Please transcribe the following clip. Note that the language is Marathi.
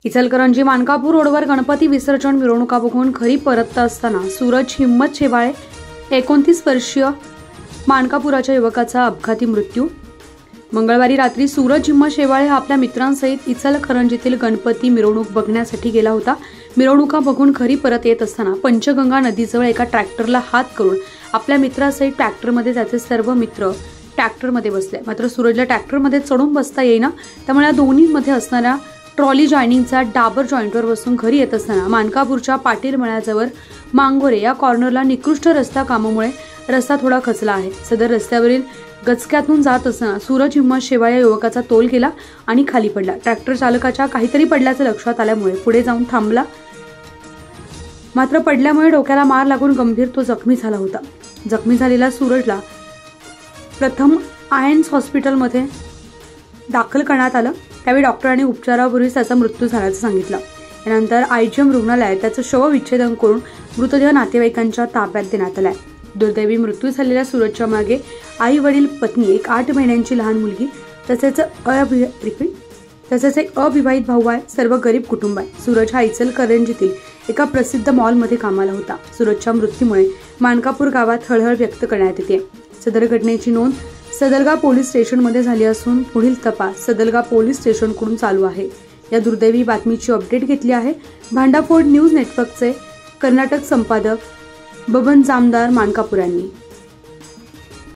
इचलकरंजी मानकापूर रोडवर गणपती विसर्जन मिरवणुका बघून घरी परतत असताना सूरज हिम्मत शेवाळे 29 वर्षीय मानकापुराच्या युवकाचा अपघाती मृत्यू। मंगळवारी रात्री सूरज हिम्मत शेवाळे हा आपल्या मित्रांसहित इचलकरंजीतील गणपती मिरवणूक बघण्यासाठी गेला होता। मिरवणुका बघून घरी परत येत असताना पंचगंगा नदीजवळ एका ट्रॅक्टरला हात करून आपल्या मित्रासहित ट्रॅक्टरमध्ये त्याचे सर्व मित्र ट्रॅक्टरमध्ये बसले। मात्र सूरजला ट्रॅक्टरमध्ये चढून बसता येईना, त्यामुळे या दोन्हीमध्ये असणाऱ्या ट्रॉली जॉइनिंगचा डाबर जॉइंटवर बसून घरी येत असताना मानकापूरच्या पाटील मळ्याजवळ मांगोरे या कॉर्नरला निकृष्ट रस्ता कामामुळे रस्ता थोडा खचला आहे। सदर रस्त्यावरील गचक्यातून जात असताना सूरज हिम्मत शेवाळे या युवकाचा तोल गेला आणि खाली पडला। ट्रॅक्टर चालकाच्या काहीतरी पडल्याचे लक्षात आल्यामुळे पुढे जाऊन थांबला, मात्र पडल्यामुळे डोक्याला मार लागून गंभीर तो जखमी झाला होता। जखमी झालेला सूरजला प्रथम आयन्स हॉस्पिटलमध्ये दाखल करण्यात आलं। त्यावेळी डॉक्टरांनी उपचारापूर्वीच त्याचा मृत्यू झाल्याचं सांगितलं। यानंतर आयजीएम रुग्णालयात त्याचं शवविच्छेदन करून मृतदेह नातेवाईकांच्या ताब्यात देण्यात आलाय। दुर्दैवी मृत्यू झालेल्या सूरजच्या मागे आई वडील, पत्नी, एक 8 महिन्यांची लहान मुलगी तसेच एक अविवाहित भाऊ आहे। सर्व गरीब कुटुंब आहे। सूरज हा इचलकरंजीतील एका प्रसिद्ध मॉलमध्ये कामाला होता। सूरजच्या मृत्यूमुळे मानकापूर गावात हळहळ व्यक्त करण्यात येते। सदर घटनेची नोंद सदलगा पोलीस स्टेशनमध्ये झाली असून पुढील तपास सदलगा पोलीस स्टेशनकडून चालू आहे। या दुर्दैवी बातमीची अपडेट घेतली आहे भांडाफोड न्यूज नेटवर्कचे कर्नाटक संपादक बबन जामदार मानकापूर यांनी।